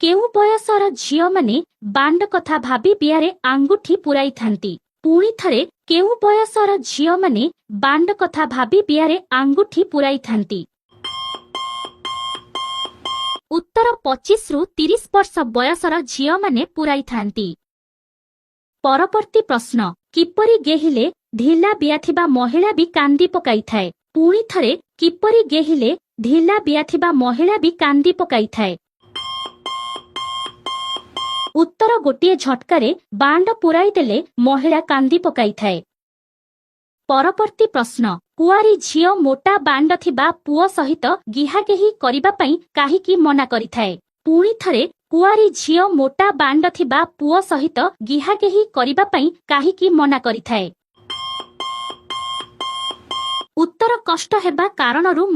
केउ बयसर झियो माने बांड कथा भाबी बियारे आंगुठी पुराई थांती। पुणी थरे केउ बयसर झियो माने बांड कथा भाबी बियारे आंगुठी पुराई थांती। उत्तर 25 रु 30 वर्ष बयसर झियो माने पुराई थांती। परवर्ती प्रश्न किपरि गेहिले ढिला बियाथिबा महिला भी कांदी पकाई थाए। पुणी थरे किपरि गेहिले ढिला बियाथिबा महिला भी कांदी पकाई थाए। उत्तर गोटिए झटकारे बांड पुराई देले महिला कांदी पकाई थाए। परवर्ती प्रश्न कुआरी झियो मोटा बांड थिबा पुओ सहित गिहागेही करिबा पई काहीकि मना करिथाए। पुणी थरे कुआरी झियो मोटा बांड थिबा पुओ सहित गिहागेही करिबा पई काहीकि मना करिथाए। उत्तर कष्ट हेबा कारणरू